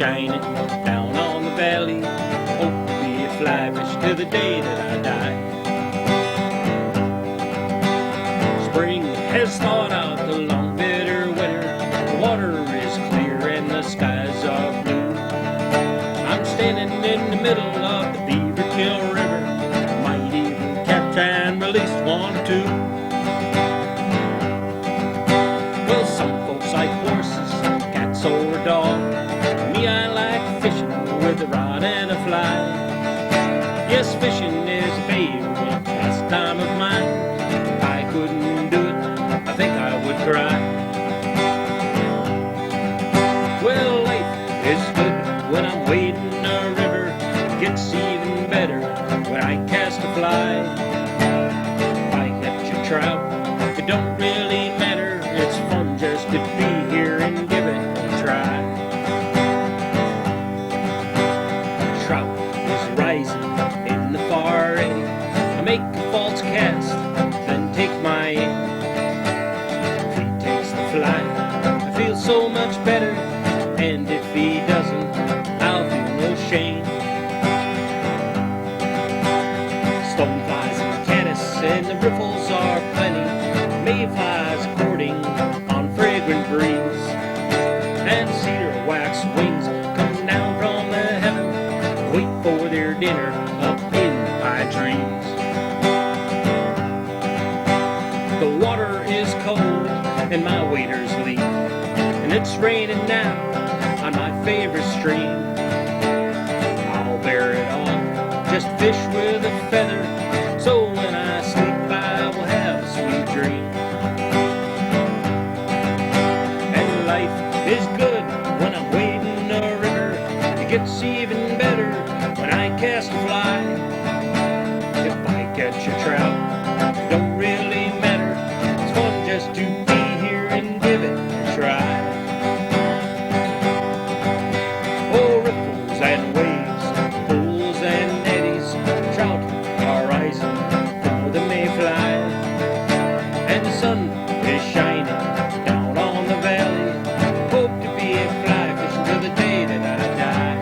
shining down on the valley. Hope to be a fly fish till the day that I die. Spring has thawed out the long bitter winter. The water is clear and the skies are blue. I'm standing in the middle of the Beaver Kill River. Might even catch and release one or two. Well, some folks like horses, cats or dogs. Me, I like fishing with a rod and a fly. Yes, fishing is a favorite pastime of mine. If I couldn't do it, I think I would cry. Well, life is good when I'm wading a river. It gets even better when I cast a fly. If I catch a trout, it don't really matter. It's fun just to be here and give it a try. Trout is rising in the far eddy. I make a false cast, then take my aim. If he takes the fly, I feel so much better. And if he doesn't, I'll feel no shame. Stoneflies and caddis and the riffles are plenty. Mayflies courting on fragrant breeze. And cedar wax wings come down from the heaven, wait for their dinner up in the pine trees. The water is cold and my waders leak, and it's raining now on my favorite stream. I'll bear it all, just fish with a feather, so when I sleep I will have a sweet dream. And life is good when I'm wading a river. It gets even better when I cast a fly. If I catch a trout, it don't really matter. It's fun just to be here and give it a try. Oh, ripples and waves, pools and eddies, trout are rising for the mayfly. And the sun is shining down on the valley. Hope to be a fly fish until the day that I die.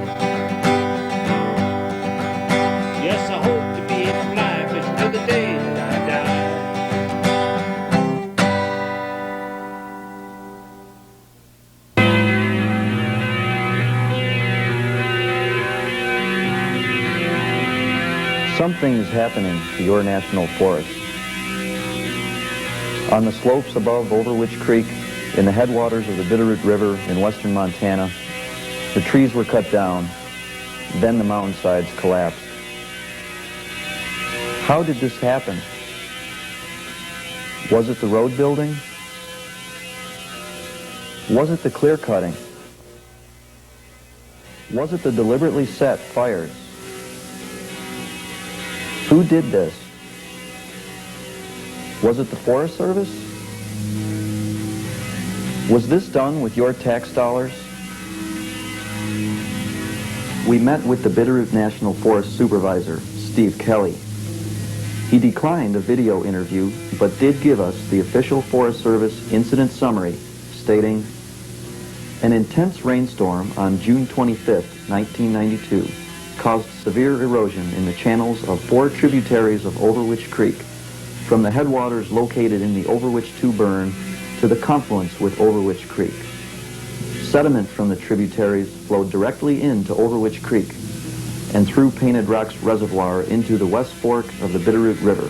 Yes, I hope to be a fly fish until the day that I die. Something is happening to your national forest. On the slopes above Overwitch Creek, in the headwaters of the Bitterroot River in western Montana, the trees were cut down, then the mountainsides collapsed. How did this happen? Was it the road building? Was it the clear cutting? Was it the deliberately set fires? Who did this? Was it the Forest Service? Was this done with your tax dollars? We met with the Bitterroot National Forest Supervisor, Steve Kelly. He declined a video interview, but did give us the official Forest Service incident summary, stating, "An intense rainstorm on June 25, 1992, caused severe erosion in the channels of 4 tributaries of Overwitch Creek, from the headwaters located in the Overwitch 2 burn to the confluence with Overwitch Creek. Sediment from the tributaries flowed directly into Overwitch Creek and through Painted Rocks Reservoir into the West Fork of the Bitterroot River.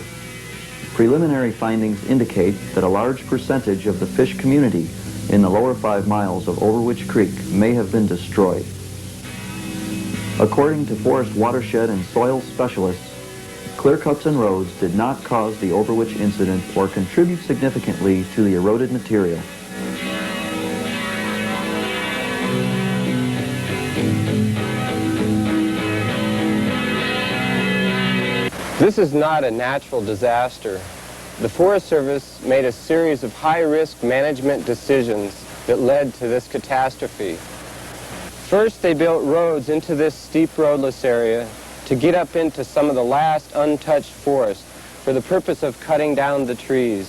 Preliminary findings indicate that a large percentage of the fish community in the lower 5 miles of Overwitch Creek may have been destroyed. According to forest watershed and soil specialists, clear cuts and roads did not cause the Overwitch incident or contribute significantly to the eroded material." This is not a natural disaster. The Forest Service made a series of high-risk management decisions that led to this catastrophe. First, they built roads into this steep roadless area to get up into some of the last untouched forest for the purpose of cutting down the trees.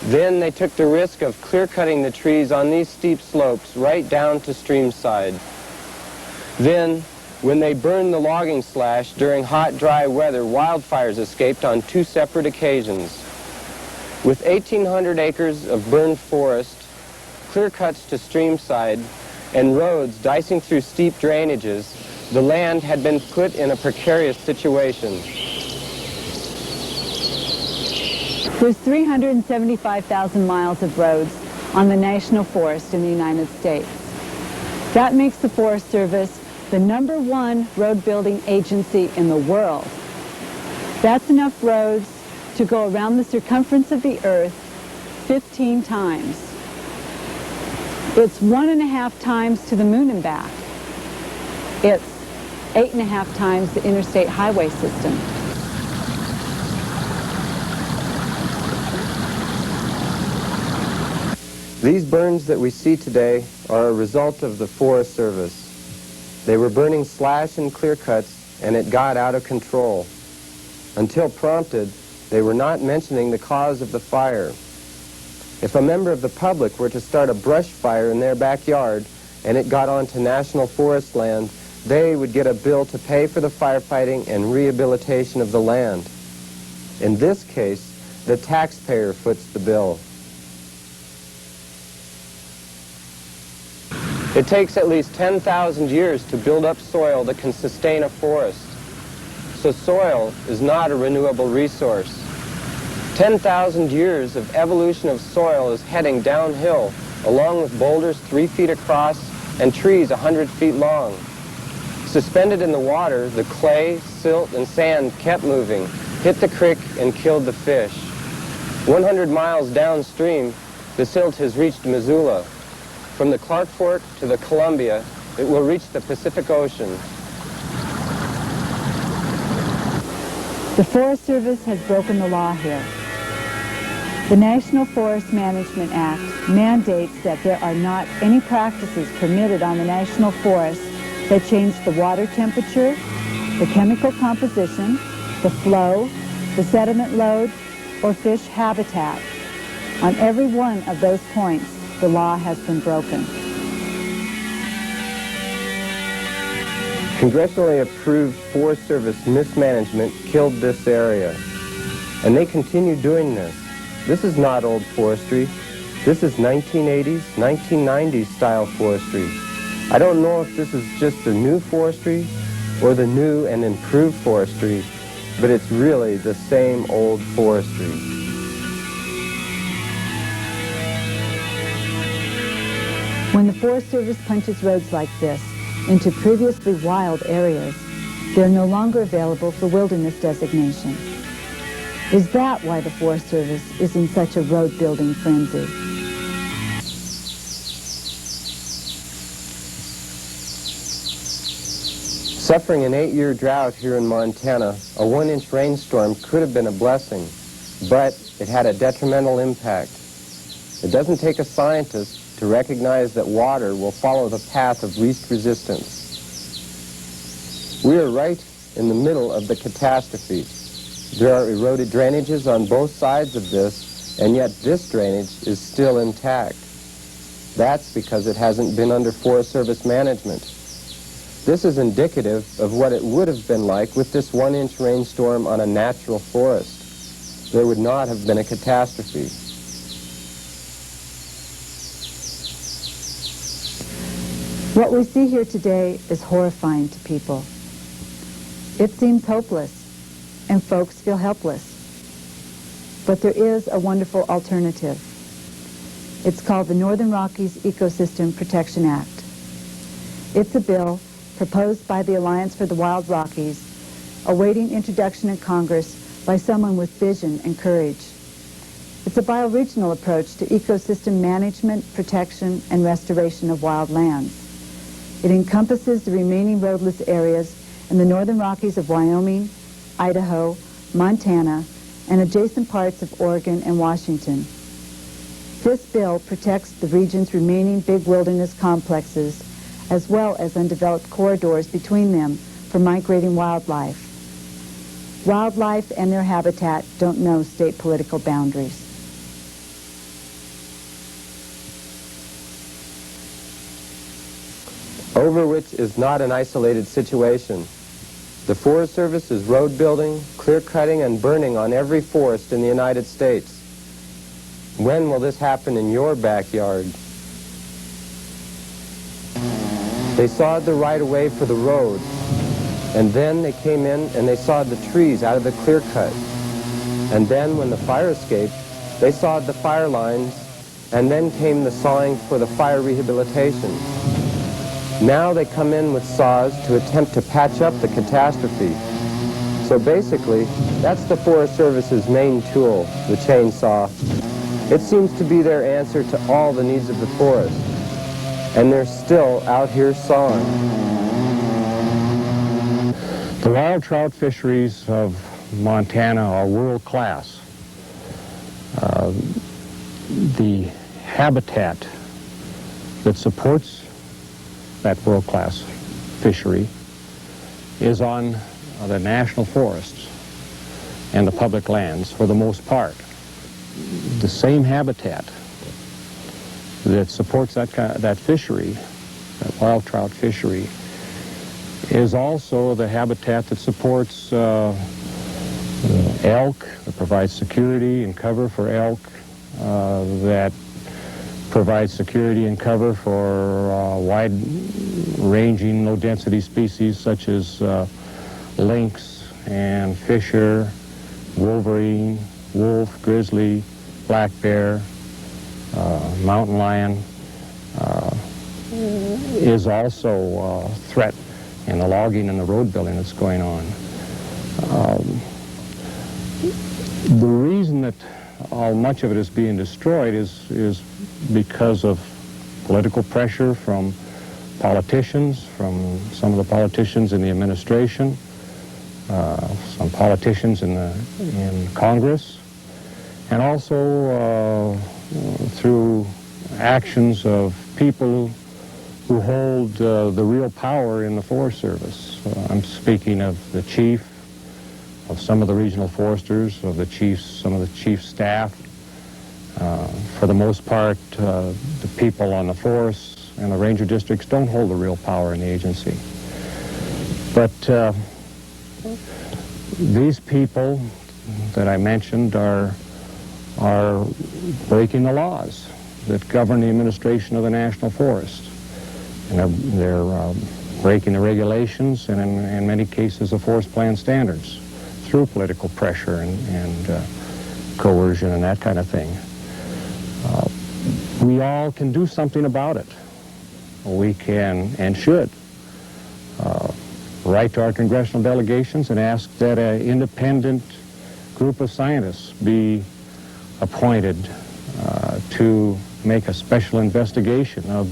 Then they took the risk of clear-cutting the trees on these steep slopes right down to streamside. Then, when they burned the logging slash during hot, dry weather, wildfires escaped on 2 separate occasions. With 1,800 acres of burned forest, clear cuts to streamside, and roads dicing through steep drainages, the land had been put in a precarious situation. There's 375,000 miles of roads on the National Forest in the United States. That makes the Forest Service the #1 road building agency in the world. That's enough roads to go around the circumference of the Earth 15 times. It's 1.5 times to the moon and back. It's 8.5 times the interstate highway system. These burns that we see today are a result of the Forest Service. They were burning slash and clear cuts, and it got out of control. Until prompted, they were not mentioning the cause of the fire. If a member of the public were to start a brush fire in their backyard and it got onto national forest land, they would get a bill to pay for the firefighting and rehabilitation of the land. In this case, the taxpayer foots the bill. It takes at least 10,000 years to build up soil that can sustain a forest. So soil is not a renewable resource. 10,000 years of evolution of soil is heading downhill, along with boulders 3 feet across and trees 100 feet long. Suspended in the water, the clay, silt, and sand kept moving, hit the creek, and killed the fish. 100 miles downstream, the silt has reached Missoula. From the Clark Fork to the Columbia, it will reach the Pacific Ocean. The Forest Service has broken the law here. The National Forest Management Act mandates that there are not any practices permitted on the national forest that change the water temperature, the chemical composition, the flow, the sediment load, or fish habitat. On every one of those points, the law has been broken. Congressionally approved Forest Service mismanagement killed this area. And they continue doing this. This is not old forestry. This is 1980s, 1990s style forestry. I don't know if this is just the new forestry or the new and improved forestry, but it's really the same old forestry. When the Forest Service punches roads like this into previously wild areas, they're no longer available for wilderness designation. Is that why the Forest Service is in such a road-building frenzy? Suffering an 8-year drought here in Montana, a 1-inch rainstorm could have been a blessing, but it had a detrimental impact. It doesn't take a scientist to recognize that water will follow the path of least resistance. We are right in the middle of the catastrophe. There are eroded drainages on both sides of this, and yet this drainage is still intact. That's because it hasn't been under Forest Service management. This is indicative of what it would have been like with this 1-inch rainstorm on a natural forest. There would not have been a catastrophe. What we see here today is horrifying to people. It seems hopeless, and folks feel helpless. But there is a wonderful alternative. It's called the Northern Rockies Ecosystem Protection Act. It's a bill proposed by the Alliance for the Wild Rockies, awaiting introduction in Congress by someone with vision and courage. It's a bioregional approach to ecosystem management, protection, and restoration of wild lands. It encompasses the remaining roadless areas in the Northern Rockies of Wyoming, Idaho, Montana, and adjacent parts of Oregon and Washington. This bill protects the region's remaining big wilderness complexes, as well as undeveloped corridors between them for migrating wildlife. Wildlife and their habitat don't know state political boundaries. Overwich is not an isolated situation. The Forest Service is road building, clear cutting, and burning on every forest in the United States. When will this happen in your backyard? They sawed the right-of-way for the road, and then they came in and they sawed the trees out of the clear cut. And then when the fire escaped, they sawed the fire lines, and then came the sawing for the fire rehabilitation. Now they come in with saws to attempt to patch up the catastrophe. So basically, that's the Forest Service's main tool, the chainsaw. It seems to be their answer to all the needs of the forest. And they're still out here sawing. The wild trout fisheries of Montana are world class. The habitat that supports that world-class fishery is on the national forests and the public lands for the most part. The same habitat that supports that fishery, that wild trout fishery, is also the habitat that supports elk, that provides security and cover for elk, that provides security and cover for wide-ranging, low-density species such as lynx and fisher, wolverine, wolf, grizzly, black bear, mountain lion, is also a threat in the logging and the road building that's going on. The reason that much of it is being destroyed is because of political pressure from politicians, from some of the politicians in the administration, some politicians in Congress, and also through actions of people who hold the real power in the Forest Service. I'm speaking of the chief, of some of the regional foresters, of the chiefs, some of the chief staff. For the most part, the people on the forests and the ranger districts don't hold the real power in the agency. But these people that I mentioned are breaking the laws that govern the administration of the national forest. And they're breaking the regulations and in many cases the forest plan standards through political pressure and coercion and that kind of thing. We all can do something about it. We can and should write to our congressional delegations and ask that an independent group of scientists be appointed to make a special investigation of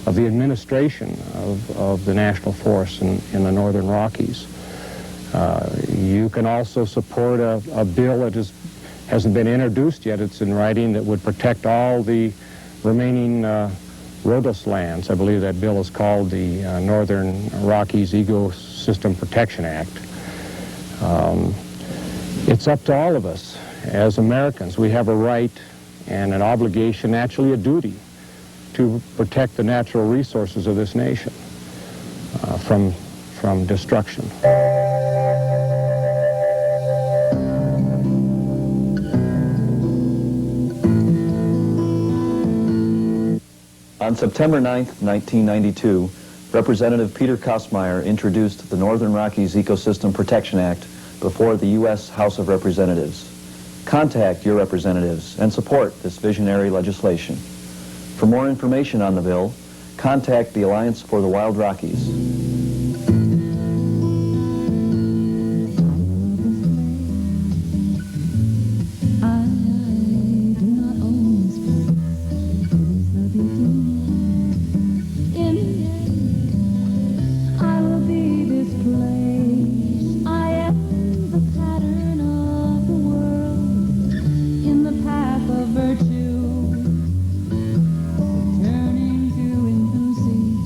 the administration of the national forests in the northern Rockies. You can also support a bill that hasn't been introduced yet. It's in writing, that would protect all the remaining RODOS lands. I believe that bill is called the Northern Rockies Ecosystem Protection Act. It's up to all of us as Americans. We have a right and an obligation, actually a duty, to protect the natural resources of this nation from destruction. On September 9th, 1992, Representative Peter Kosmeyer introduced the Northern Rockies Ecosystem Protection Act before the U.S. House of Representatives. Contact your representatives and support this visionary legislation. For more information on the bill, contact the Alliance for the Wild Rockies. Turning to infancy,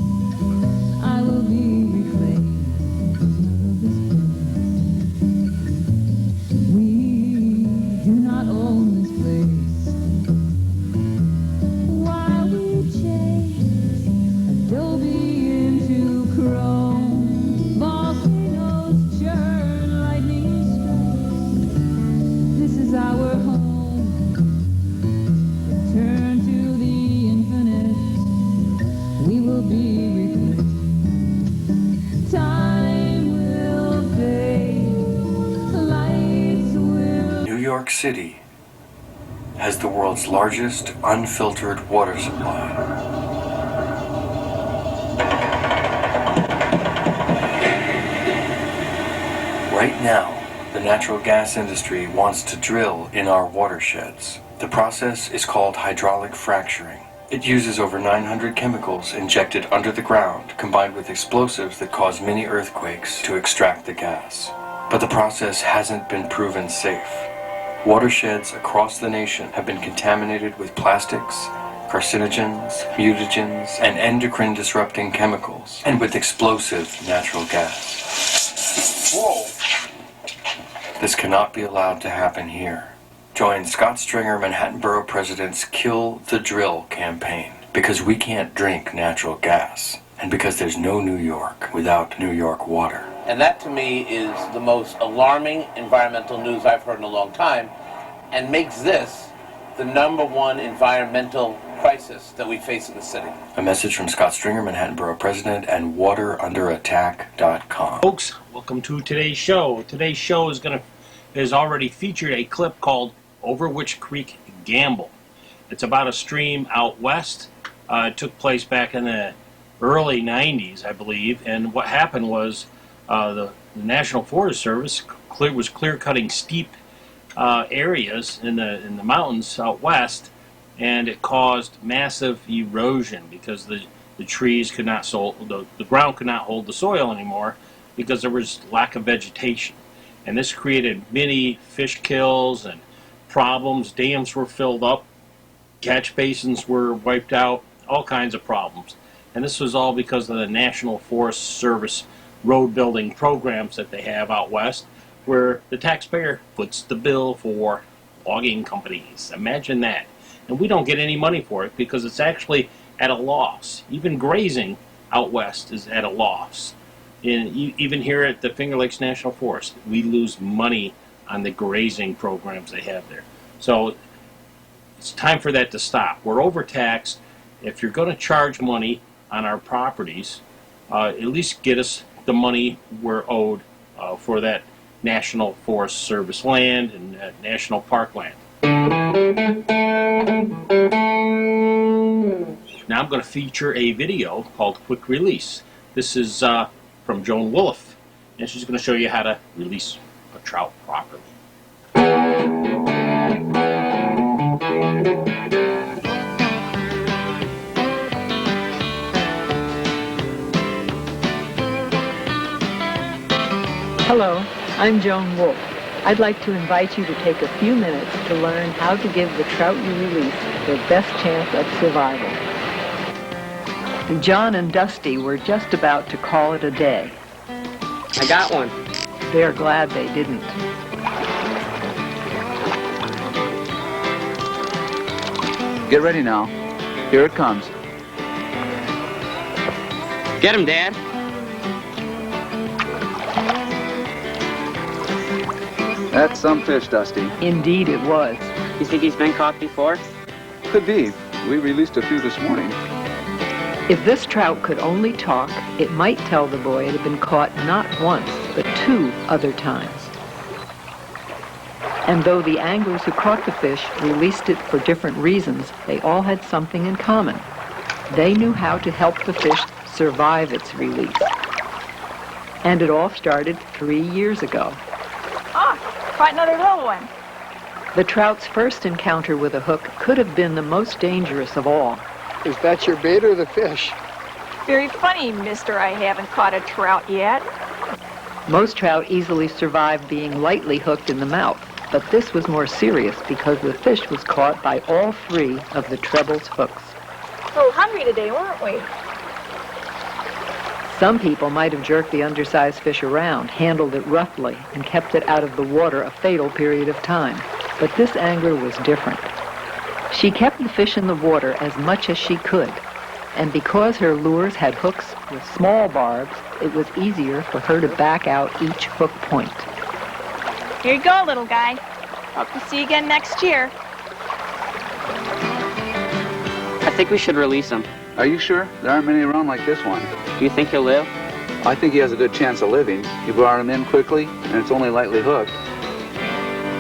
I will be City has the world's largest unfiltered water supply. Right now, the natural gas industry wants to drill in our watersheds. The process is called hydraulic fracturing. It uses over 900 chemicals injected under the ground, combined with explosives that cause mini earthquakes to extract the gas. But the process hasn't been proven safe. Watersheds across the nation have been contaminated with plastics, carcinogens, mutagens, and endocrine-disrupting chemicals, and with explosive natural gas. Whoa! This cannot be allowed to happen here. Join Scott Stringer, Manhattan Borough President's Kill the Drill campaign, because we can't drink natural gas, and because there's no New York without New York water. And that to me is the most alarming environmental news I've heard in a long time, and makes this the #1 environmental crisis that we face in the city. A message from Scott Stringer, Manhattan Borough President, and waterunderattack.com. Folks, welcome to today's show. Today's show is already featured a clip called Over Witch Creek Gamble. It's about a stream out west. It took place back in the early 90s, I believe, and what happened was the National Forest Service was clear-cutting steep areas in the mountains out west, and it caused massive erosion because the trees could not the ground could not hold the soil anymore because there was lack of vegetation. And this created many fish kills and problems. Dams were filled up, catch basins were wiped out, all kinds of problems. And this was all because of the National Forest Service road building programs that they have out west, where the taxpayer foots the bill for logging companies. Imagine that. And we don't get any money for it because it's actually at a loss. Even grazing out west is at a loss. Even here at the Finger Lakes National Forest, we lose money on the grazing programs they have there. So it's time for that to stop. We're overtaxed. If you're going to charge money on our properties, at least get us the money we're owed for that National Forest Service land and national park land. Now I'm going to feature a video called Quick Release. This is from Joan Wolfe, and she's going to show you how to release a trout properly. Hello, I'm Joan Wolfe. I'd like to invite you to take a few minutes to learn how to give the trout you release their best chance at survival. John and Dusty were just about to call it a day. I got one. They're glad they didn't. Get ready now. Here it comes. Get him, Dad. That's some fish, Dusty. Indeed it was. You think he's been caught before? Could be. We released a few this morning. If this trout could only talk, it might tell the boy it had been caught not once, but 2 other times. And though the anglers who caught the fish released it for different reasons, they all had something in common. They knew how to help the fish survive its release. And it all started 3 years ago. Oh, quite another little one. The trout's first encounter with a hook could have been the most dangerous of all. Is that your bait or the fish? Very funny, mister. I haven't caught a trout yet. Most trout easily survive being lightly hooked in the mouth, but this was more serious because the fish was caught by all 3 of the treble's hooks. A little hungry today, weren't we? Some people might have jerked the undersized fish around, handled it roughly, and kept it out of the water a fatal period of time. But this angler was different. She kept the fish in the water as much as she could, and because her lures had hooks with small barbs, it was easier for her to back out each hook point. Here you go, little guy. Hope to see you again next year. I think we should release him. Are you sure? There aren't many around like this one. Do you think he'll live? I think he has a good chance of living. You brought him in quickly, and it's only lightly hooked.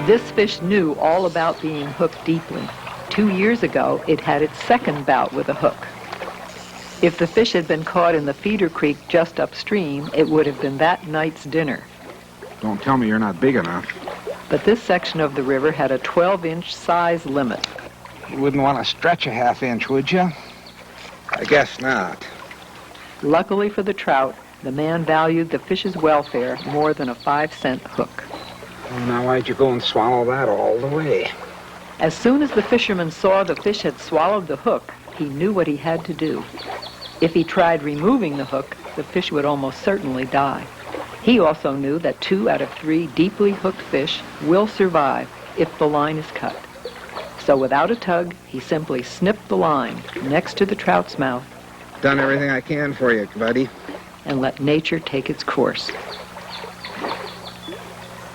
This fish knew all about being hooked deeply. 2 years ago, it had its second bout with a hook. If the fish had been caught in the feeder creek just upstream, it would have been that night's dinner. Don't tell me you're not big enough. But this section of the river had a 12-inch size limit. You wouldn't want to stretch a half-inch, would you? I guess not. Luckily for the trout, the man valued the fish's welfare more than a 5-cent hook. Well, now why'd you go and swallow that all the way? As soon as the fisherman saw the fish had swallowed the hook, he knew what he had to do. If he tried removing the hook, the fish would almost certainly die. He also knew that 2 out of 3 deeply hooked fish will survive if the line is cut. So without a tug, he simply snipped the line next to the trout's mouth. Done everything I can for you, buddy. And let nature take its course.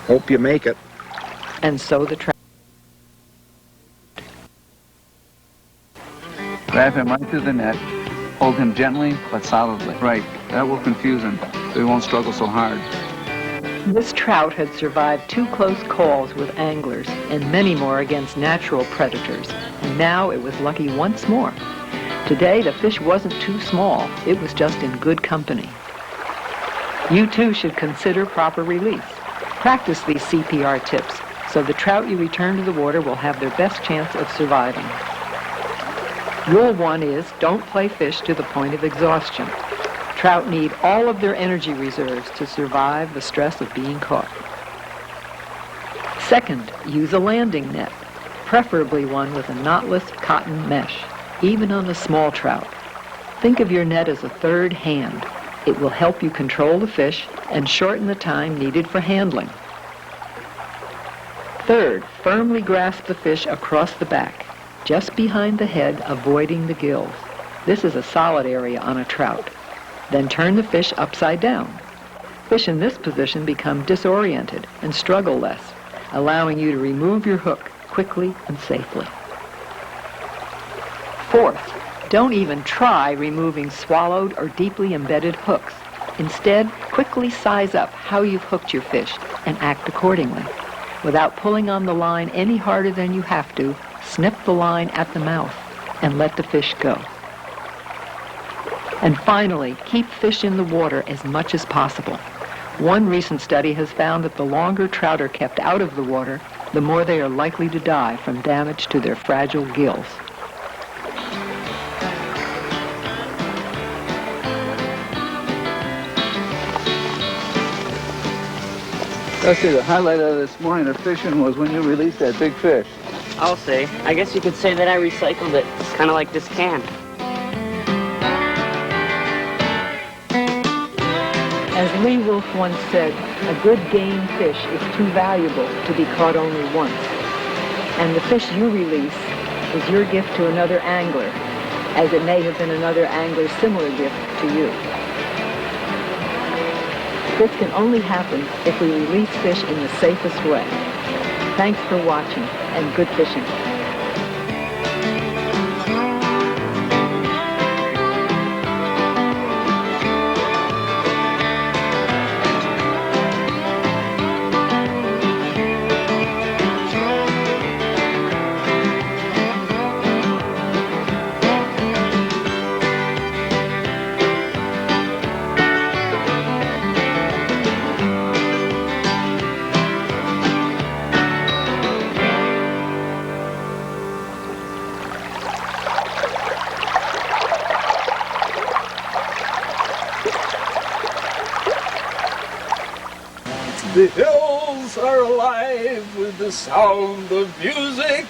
Hope you make it. And so the trout... Grab him right through the net. Hold him gently but solidly. Right. That will confuse him, so he won't struggle so hard. This trout had survived 2 close calls with anglers and many more against natural predators, and now it was lucky once more. Today, the fish wasn't too small. It was just in good company. You too should consider proper release. Practice these CPR tips so the trout you return to the water will have their best chance of surviving. Rule 1 is don't play fish to the point of exhaustion. Trout need all of their energy reserves to survive the stress of being caught. Second, use a landing net, preferably one with a knotless cotton mesh, even on a small trout. Think of your net as a third hand. It will help you control the fish and shorten the time needed for handling. Third, firmly grasp the fish across the back, just behind the head, avoiding the gills. This is a solid area on a trout. Then turn the fish upside down. Fish in this position become disoriented and struggle less, allowing you to remove your hook quickly and safely. Fourth, don't even try removing swallowed or deeply embedded hooks. Instead, quickly size up how you've hooked your fish and act accordingly. Without pulling on the line any harder than you have to, snip the line at the mouth and let the fish go. And finally, keep fish in the water as much as possible. One recent study has found that the longer trout are kept out of the water, the more they are likely to die from damage to their fragile gills. Let's see, the highlight of this morning of fishing was when you released that big fish. I'll say. I guess you could say that I recycled it. Kind of like this can. As Lee Wolf once said, a good game fish is too valuable to be caught only once. And the fish you release is your gift to another angler, as it may have been another angler's similar gift to you. This can only happen if we release fish in the safest way. Thanks for watching, and good fishing. The hills are alive with the sound of music.